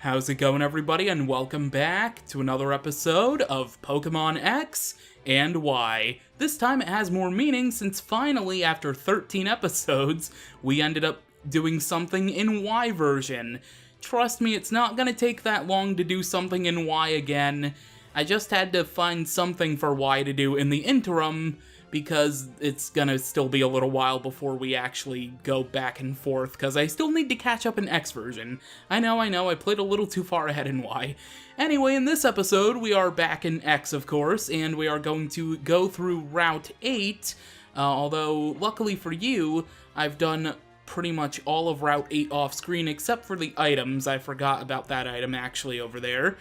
How's it going, everybody, and welcome back to another episode of Pokemon X and Y. This time it has more meaning since finally, after 13 episodes, we ended up doing something in Y version. Trust me, it's not gonna take that long to do something in Y again. I just had to find something for Y to do in the interim, because it's gonna still be a little while before we actually go back and forth, because I still need to catch up in X version. I know, I played a little too far ahead in Y. Anyway, in this episode, we are back in X, of course, and we are going to go through Route 8, although, luckily for you, I've done pretty much all of Route 8 off-screen, except for the items. I forgot about that item, actually, over there.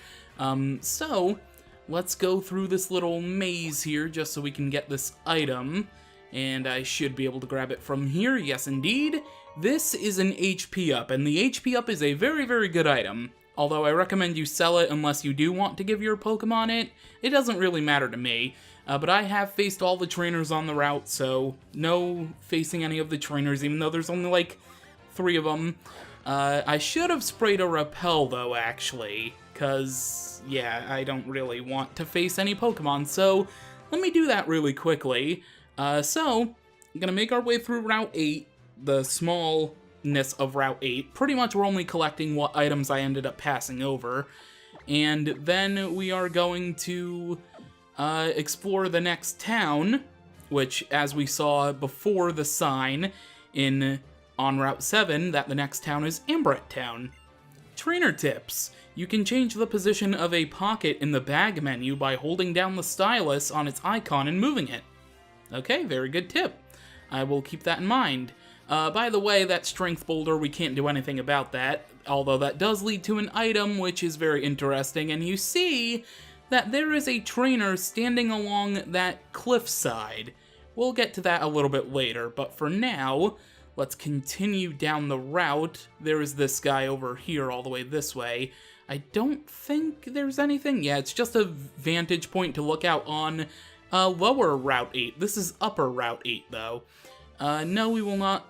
So let's go through this little maze here just so we can get this item, and I should be able to grab it from here. Yes, indeed. This is an HP up, and the HP up is a very, very good item. Although I recommend you sell it unless you do want to give your Pokemon it. It doesn't really matter to me, but I have faced all the trainers on the route, so no facing any of the trainers, even though there's only like 3 of them. I should have sprayed a Repel, though, actually, because, yeah, I don't really want to face any Pokemon, so let me do that really quickly. So, I'm gonna make our way through Route 8, the smallness of Route 8. Pretty much we're only collecting what items I ended up passing over, and then we are going to explore the next town, which, as we saw before the sign on Route 7, that the next town is Ambrette Town. Trainer tips. You can change the position of a pocket in the bag menu by holding down the stylus on its icon and moving it. Okay, very good tip. I will keep that in mind. By the way, that strength boulder, we can't do anything about that, although that does lead to an item which is very interesting, and you see that there is a trainer standing along that cliffside. We'll get to that a little bit later, but for now, let's continue down the route. There is this guy over here all the way this way. I don't think there's anything. Yeah, it's just a vantage point to look out on lower Route 8. This is upper Route 8, though. No, we will not.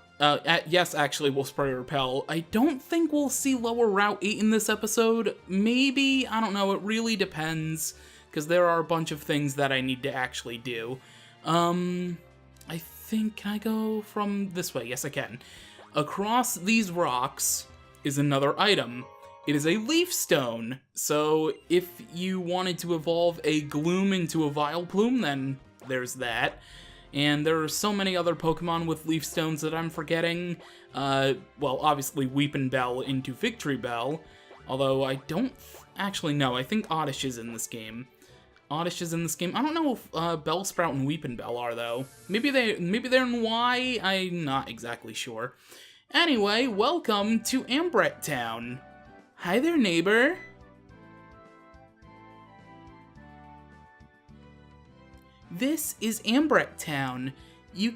Yes, actually, we'll spray Repel. I don't think we'll see lower Route 8 in this episode. Maybe, I don't know, it really depends, because there are a bunch of things that I need to actually do. I think, can I go from this way? Yes, I can. Across these rocks is another item. It is a leaf stone, so if you wanted to evolve a Gloom into a Vileplume, then there's that. And there are so many other Pokemon with leaf stones that I'm forgetting. Well, obviously Weepinbell into Victory Bell, although I don't actually know. I think Oddish is in this game. Oddish is in this game. I don't know if Bellsprout and Weepinbell are, though. Maybe they're in Y? I'm not exactly sure. Anyway, welcome to Ambrette Town. Hi there, neighbor. This is Ambrette Town. You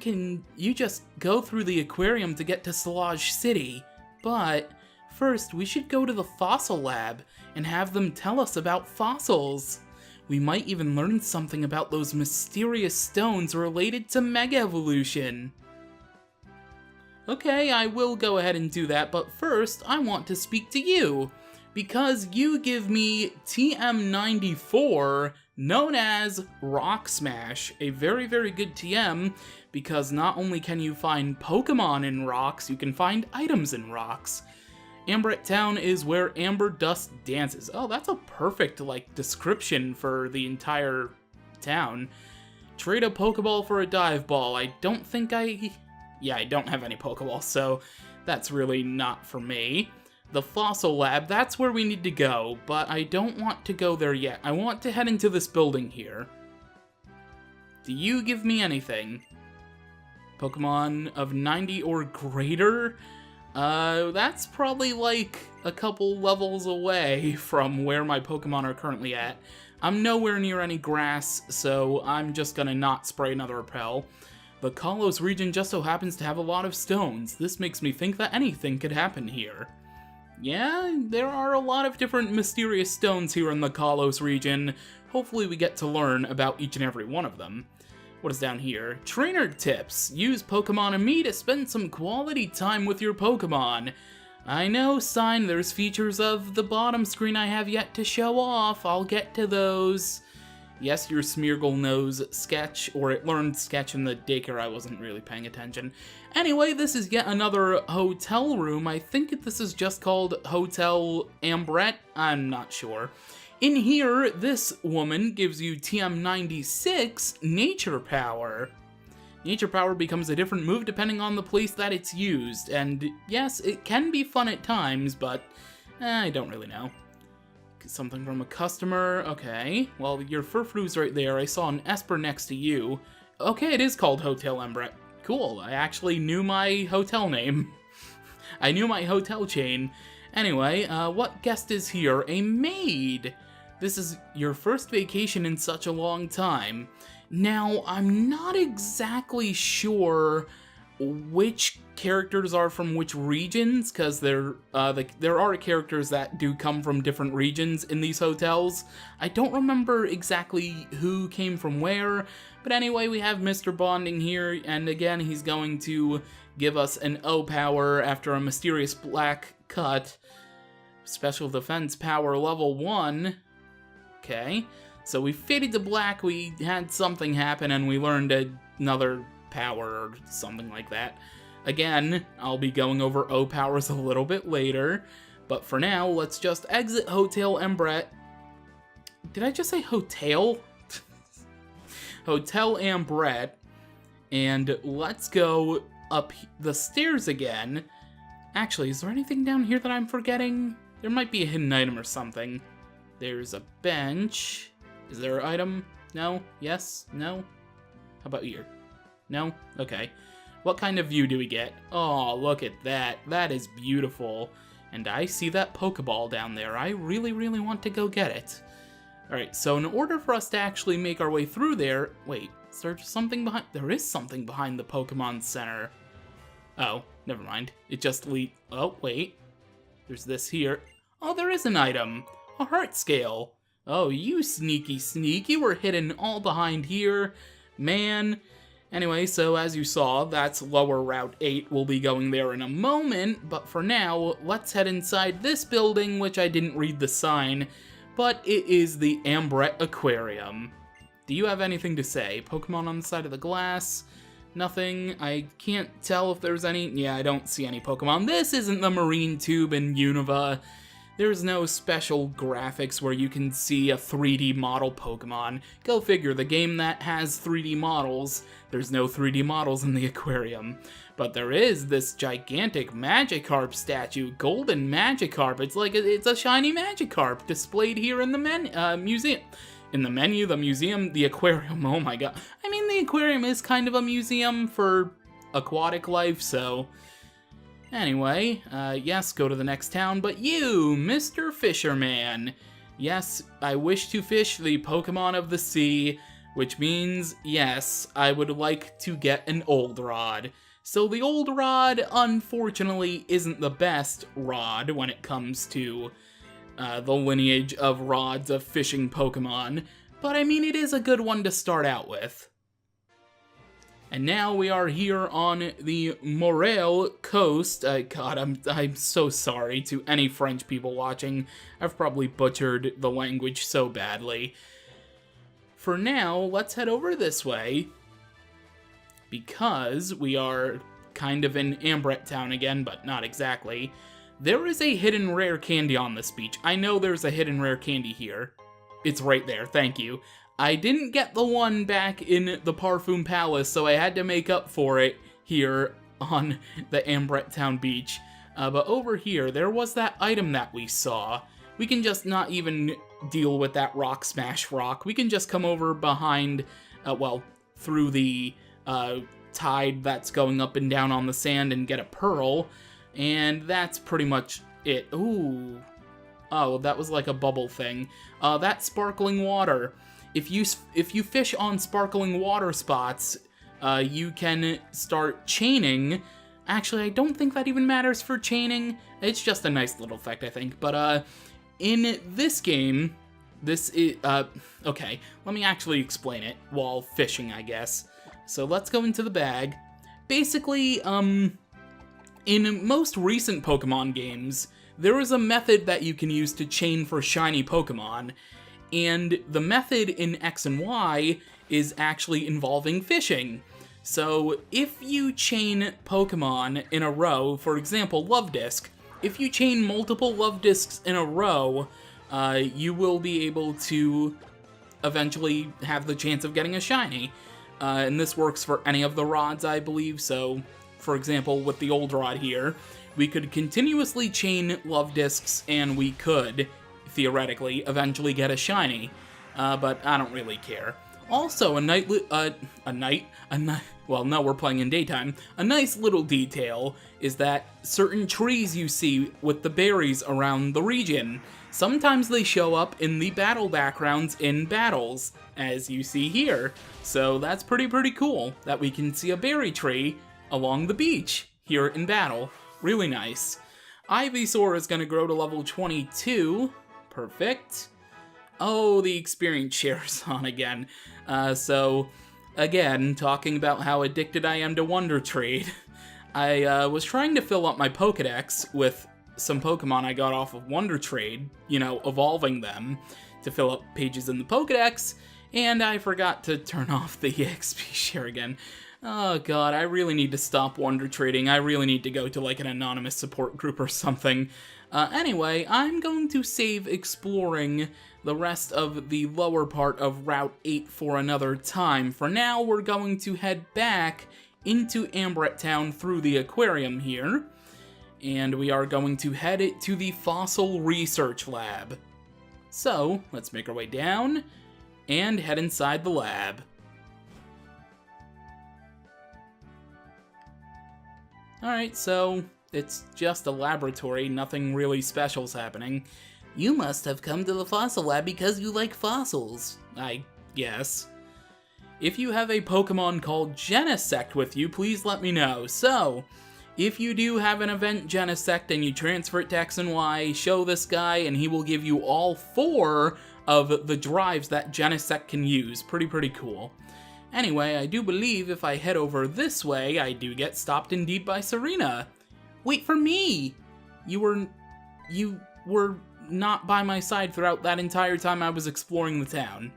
just go through the aquarium to get to Solage City, but first we should go to the fossil lab and have them tell us about fossils. We might even learn something about those mysterious stones related to Mega Evolution. Okay, I will go ahead and do that, but first I want to speak to you, because you give me TM94, known as Rock Smash, a very, very good TM, because not only can you find Pokemon in rocks, you can find items in rocks. Ambrette Town is where Amber Dust dances. Oh, that's a perfect, description for the entire town. Trade a Pokeball for a Dive Ball. I don't have any Pokeballs, so that's really not for me. The Fossil Lab, that's where we need to go, but I don't want to go there yet. I want to head into this building here. Do you give me anything? Pokemon of 90 or greater? That's probably a couple levels away from where my Pokemon are currently at. I'm nowhere near any grass, so I'm just gonna not spray another Repel. The Kalos region just so happens to have a lot of stones. This makes me think that anything could happen here. Yeah, there are a lot of different mysterious stones here in the Kalos region. Hopefully we get to learn about each and every one of them. What is down here? Trainer tips. Use Pokemon and me to spend some quality time with your Pokemon. I know, Sign, there's features of the bottom screen I have yet to show off. I'll get to those. Yes, your Smeargle knows Sketch, or it learned Sketch in the daycare. I wasn't really paying attention. Anyway, this is yet another hotel room. I think this is just called Hotel Ambrette. I'm not sure. In here, this woman gives you TM96 Nature Power. Nature Power becomes a different move depending on the place that it's used, and yes, it can be fun at times, but I don't really know. Something from a customer, okay. Well, your Furfru's right there. I saw an Esper next to you. Okay, it is called Hotel Ambrette. Cool, I actually knew my hotel name. I knew my hotel chain. Anyway, what guest is here? A maid! This is your first vacation in such a long time. Now, I'm not exactly sure which characters are from which regions, because there are characters that do come from different regions in these hotels. I don't remember exactly who came from where, but anyway, we have Mr. Bonding here, and again, he's going to give us an O power after a mysterious black cut. Special defense power level 1. Okay. So we faded to black, we had something happen, and we learned another power or something like that. Again, I'll be going over O powers a little bit later, but for now, let's just exit Hotel Ambrette. Did I just say hotel? Hotel Ambrette, and let's go up the stairs again. Actually, is there anything down here that I'm forgetting? There might be a hidden item or something. There's a bench. Is there an item? No? Yes? No? How about here? No? Okay. What kind of view do we get? Oh, look at that. That is beautiful. And I see that Pokeball down there. I really, really want to go get it. Alright, so in order for us to actually make our way through there... Wait, is there something behind... There is something behind the Pokemon Center. Oh, never mind. It just Oh, wait. There's this here. Oh, there is an item. A heart scale. Oh, you sneaky sneak. You were hidden all behind here. Man. Anyway, so as you saw, that's lower Route 8. We'll be going there in a moment, but for now, let's head inside this building, which I didn't read the sign, but it is the Ambrette Aquarium. Do you have anything to say? Pokemon on the side of the glass? Nothing. I can't tell if there's any. Yeah, I don't see any Pokemon. This isn't the Marine Tube in Unova. There's no special graphics where you can see a 3D model Pokemon. Go figure, the game that has 3D models, there's no 3D models in the aquarium. But there is this gigantic Magikarp statue, golden Magikarp. It's like it's a shiny Magikarp displayed here in the museum. In the menu, the museum, the aquarium, oh my god. I mean, the aquarium is kind of a museum for aquatic life, so... Anyway, yes, go to the next town, but you, Mr. Fisherman. Yes, I wish to fish the Pokemon of the sea, which means, yes, I would like to get an old rod. So the old rod, unfortunately, isn't the best rod when it comes to the lineage of rods of fishing Pokemon, but I mean, it is a good one to start out with. And now we are here on the Morel coast. God, I'm so sorry to any French people watching. I've probably butchered the language so badly. For now, let's head over this way, because we are kind of in Ambrette Town again, but not exactly. There is a hidden rare candy on this beach. I know there's a hidden rare candy here. It's right there, thank you. I didn't get the one back in the Parfum Palace, so I had to make up for it here on the Ambrette Town beach. But over here, there was that item that we saw. We can just not even deal with that rock smash rock. We can just come over behind, well, through the tide that's going up and down on the sand and get a pearl. And that's pretty much it. Ooh. Oh, that was like a bubble thing. That's sparkling water. If you fish on sparkling water spots, you can start chaining. Actually, I don't think that even matters for chaining. It's just a nice little effect, I think. But in this game, this is... okay, let me actually explain it while fishing, I guess. So let's go into the bag. Basically, In most recent Pokemon games, there is a method that you can use to chain for shiny Pokemon, and the method in X and Y is actually involving fishing. So if you chain Pokemon in a row, for example, Luvdisc, if you chain multiple Luvdiscs in a row, you will be able to eventually have the chance of getting a shiny. And this works for any of the rods, I believe. So, for example, with the old rod here, we could continuously chain Luvdiscs, and we could, theoretically, eventually get a shiny. But I don't really care. Also, well, no, we're playing in daytime. A nice little detail is that certain trees you see with the berries around the region, sometimes they show up in the battle backgrounds in battles, as you see here. So that's pretty cool, that we can see a berry tree along the beach here in battle. Really nice. Ivysaur is going to grow to level 22. Perfect. Oh, the experience share is on again. So, again, talking about how addicted I am to Wonder Trade, I was trying to fill up my Pokedex with some Pokemon I got off of Wonder Trade, you know, evolving them to fill up pages in the Pokedex, and I forgot to turn off the EXP share again. Oh god, I really need to stop Wonder Trading. I really need to go to like an anonymous support group or something. Anyway, I'm going to save exploring the rest of the lower part of Route 8 for another time. For now, we're going to head back into Ambrette Town through the aquarium here, and we are going to head to the Fossil Research Lab. So, let's make our way down and head inside the lab. Alright, so it's just a laboratory, nothing really special's happening. You must have come to the fossil lab because you like fossils, I guess. If you have a Pokemon called Genesect with you, please let me know. So, if you do have an event Genesect and you transfer it to X and Y, show this guy and he will give you all 4 of the drives that Genesect can use. Pretty cool. Anyway, I do believe if I head over this way, I do get stopped indeed by Serena. Wait for me! You were not by my side throughout that entire time I was exploring the town.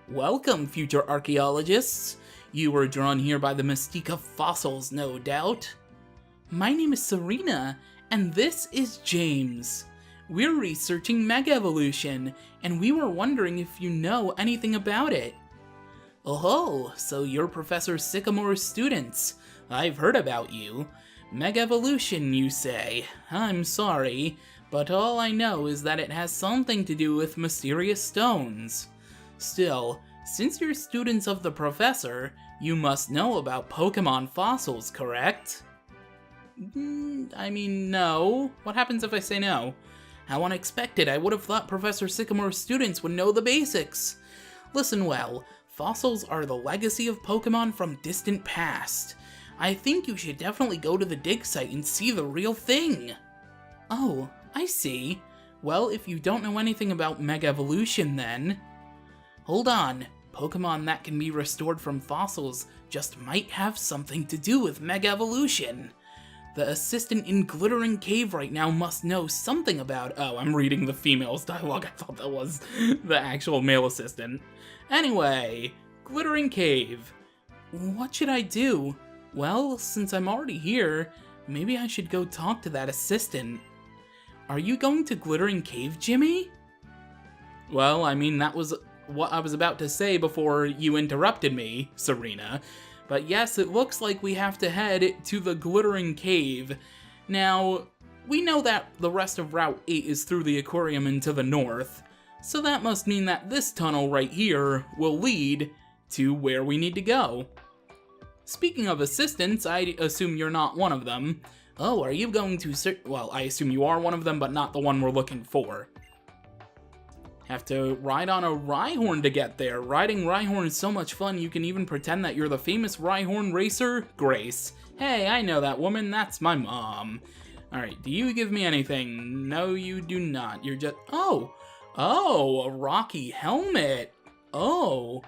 Welcome, future archaeologists. You were drawn here by the mystique of fossils, no doubt. My name is Serena, and this is James. We're researching Mega Evolution, and we were wondering if you know anything about it. Oh, so you're Professor Sycamore's students. I've heard about you. Mega Evolution, you say? I'm sorry, but all I know is that it has something to do with mysterious stones. Still, since you're students of the Professor, you must know about Pokemon fossils, correct? I mean, no. What happens if I say no? How unexpected. I would have thought Professor Sycamore's students would know the basics. Listen well, fossils are the legacy of Pokemon from distant past. I think you should definitely go to the dig site and see the real thing. Oh, I see. Well, if you don't know anything about Mega Evolution then... Hold on, Pokemon that can be restored from fossils just might have something to do with Mega Evolution. The assistant in Glittering Cave right now must know something about... Oh, I'm reading the female's dialogue. I thought that was the actual male assistant. Anyway, Glittering Cave. What should I do? Well, since I'm already here, maybe I should go talk to that assistant. Are you going to Glittering Cave, Jimmy? Well, I mean, that was what I was about to say before you interrupted me, Serena. But yes, it looks like we have to head to the Glittering Cave. Now, we know that the rest of Route 8 is through the aquarium and to the north, so that must mean that this tunnel right here will lead to where we need to go. Speaking of assistants, I assume you're not one of them. Oh, are you going to well, I assume you are one of them, but not the one we're looking for. Have to ride on a Rhyhorn to get there. Riding Rhyhorn is so much fun, you can even pretend that you're the famous Rhyhorn racer, Grace. Hey, I know that woman, that's my mom. Alright, do you give me anything? No, you do not. You're just... Oh, a Rocky helmet. Oh,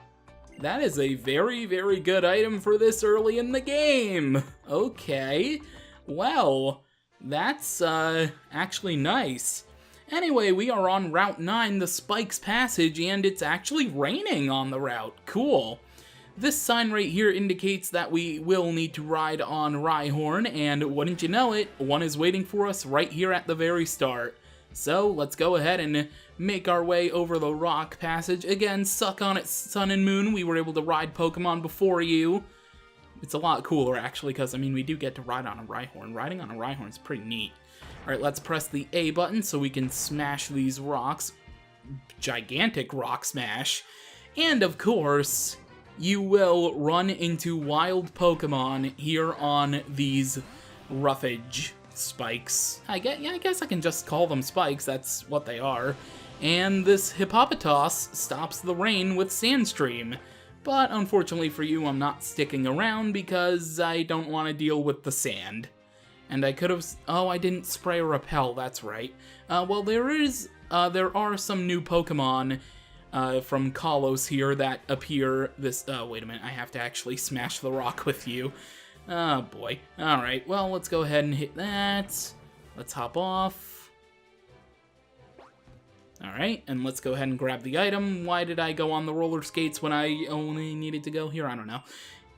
that is a very good item for this early in the game. Okay. Well, that's actually nice. Anyway, we are on Route 9, the Spikes Passage, and it's actually raining on the route. Cool. This sign right here indicates that we will need to ride on Rhyhorn, and wouldn't you know it, one is waiting for us right here at the very start. So, let's go ahead and make our way over the rock passage. Again, suck on it, Sun and Moon, we were able to ride Pokemon before you. It's a lot cooler, actually, because, I mean, we do get to ride on a Rhyhorn. Riding on a Rhyhorn is pretty neat. Alright, let's press the A button so we can smash these rocks. Gigantic rock smash. And, of course, you will run into wild Pokemon here on these roughage spikes. I guess I can just call them spikes, that's what they are. And this Hippopotas stops the rain with Sandstream. But unfortunately for you, I'm not sticking around because I don't want to deal with the sand. And I could have... Oh, I didn't spray or repel, that's right. Well, there are some new Pokemon from Kalos here that appear this... wait a minute, I have to actually smash the rock with you. Oh, boy. Alright, well, let's go ahead and hit that. Let's hop off. Alright, and let's go ahead and grab the item. Why did I go on the roller skates when I only needed to go here? I don't know.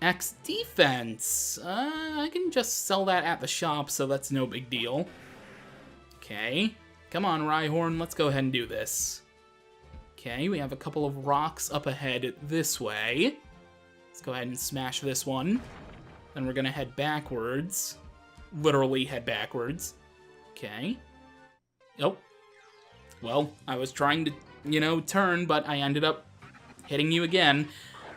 X defense. I can just sell that at the shop, so that's no big deal. Okay. Come on, Rhyhorn, let's go ahead and do this. Okay, we have a couple of rocks up ahead this way. Let's go ahead and smash this one. Then we're gonna head backwards. Literally head backwards. Okay. Oh. Well, I was trying to, turn, but I ended up hitting you again.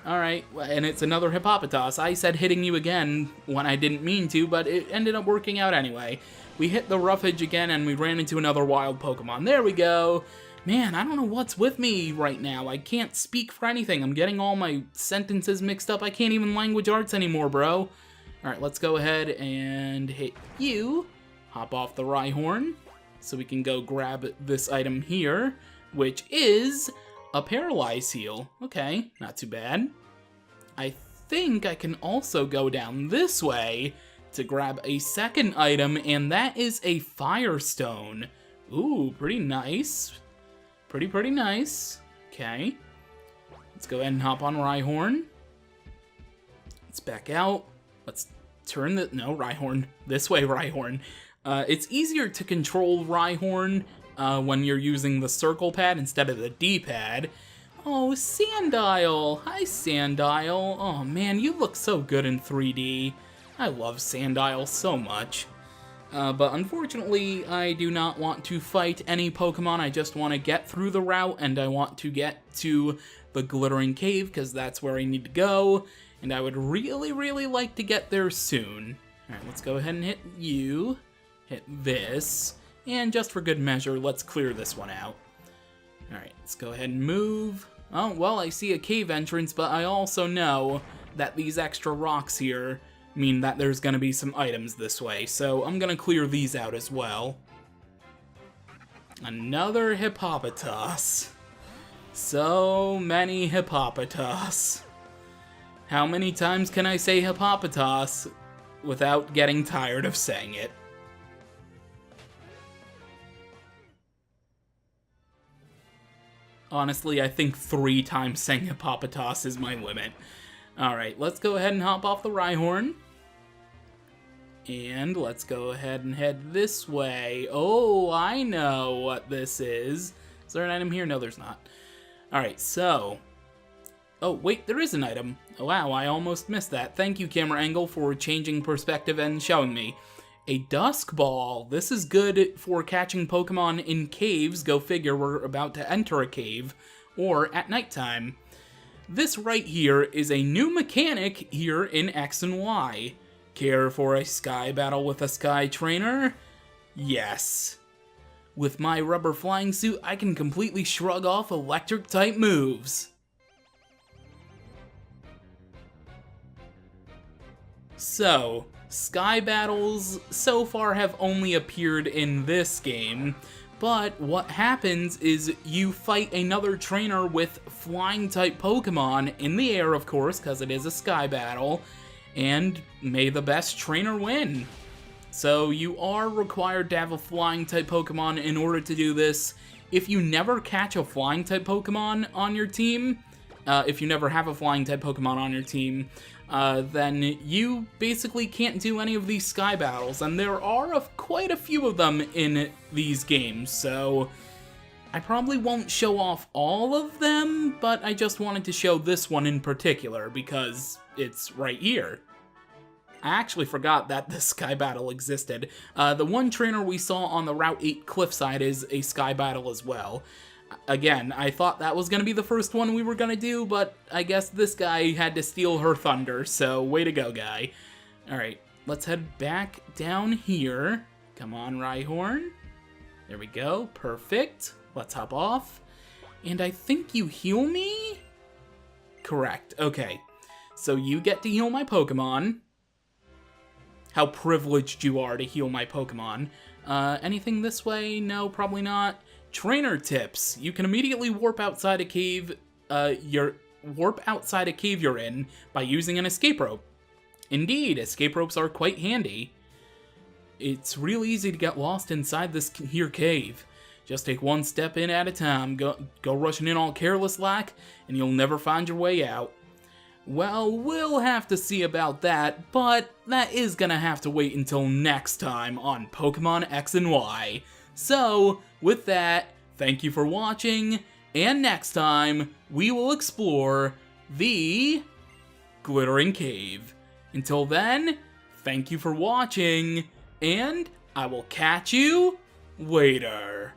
Alright, and it's another Hippopotas. I said hitting you again when I didn't mean to, but it ended up working out anyway. We hit the roughage again, and we ran into another wild Pokemon. There we go. Man, I don't know what's with me right now. I can't speak for anything. I'm getting all my sentences mixed up. I can't even language arts anymore, bro. Alright, let's go ahead and hit you. Hop off the Rhyhorn. So we can go grab this item here, which is a Paralyze Heal. Okay, not too bad. I think I can also go down this way to grab a second item, and that is a Firestone. Ooh, pretty nice. Pretty nice. Okay. Let's go ahead and hop on Rhyhorn. Let's back out. Let's turn the... No, Rhyhorn. This way, Rhyhorn. It's easier to control Rhyhorn when you're using the circle pad instead of the D-pad. Oh, Sandile! Hi, Sandile. Oh man, you look so good in 3D. I love Sandile so much. But unfortunately, I do not want to fight any Pokemon. I just want to get through the route, and I want to get to the Glittering Cave, because that's where I need to go. And I would really like to get there soon. Alright, let's go ahead and hit you. Hit this, and just for good measure, let's clear this one out. Alright, let's go ahead and move. Oh, well, I see a cave entrance, but I also know that these extra rocks here mean that there's gonna be some items this way, so I'm gonna clear these out as well. Another Hippopotas. So many Hippopotas. How many times can I say Hippopotas without getting tired of saying it? Honestly, I think 3 times saying Hippopotas is my limit. Alright, let's go ahead and hop off the Rhyhorn. And let's go ahead and head this way. Oh, I know what this is. Is there an item here? No, there's not. Alright, so... Oh, wait, there is an item. Oh, wow, I almost missed that. Thank you, camera angle, for changing perspective and showing me. A Dusk Ball. This is good for catching Pokemon in caves. Go figure, we're about to enter a cave. Or at nighttime. This right here is a new mechanic here in X and Y. Care for a Sky battle with a Sky trainer? Yes. With my rubber flying suit, I can completely shrug off electric-type moves. So, Sky battles so far have only appeared in this game, but what happens is you fight another trainer with flying-type Pokemon in the air, of course, because it is a Sky battle, and may the best trainer win. So you are required to have a flying type Pokemon in order to do this. If you never catch a flying type Pokemon on your team, if you never have a flying type Pokemon on your team, then you basically can't do any of these sky battles, and there are quite a few of them in these games, so I probably won't show off all of them, but I just wanted to show this one in particular because it's right here. I actually forgot that the Sky Battle existed. The one trainer we saw on the Route 8 cliffside is a Sky Battle as well. Again, I thought that was going to be the first one we were going to do, but I guess this guy had to steal her thunder, so way to go, guy. Alright, let's head back down here. Come on, Rhyhorn. There we go, perfect. Let's hop off. And I think you heal me? Correct, okay. So you get to heal my Pokemon. How privileged you are to heal my Pokemon. Anything this way? No, probably not. Trainer tips. You can immediately warp outside a cave you're in by using an escape rope. Indeed, escape ropes are quite handy. It's real easy to get lost inside this here cave. Just take one step in at a time, go rushing in all careless like, and you'll never find your way out. Well, we'll have to see about that, but that is gonna have to wait until next time on Pokemon X and Y. So, with that, thank you for watching, and next time, we will explore the Glittering Cave. Until then, thank you for watching, and I will catch you later.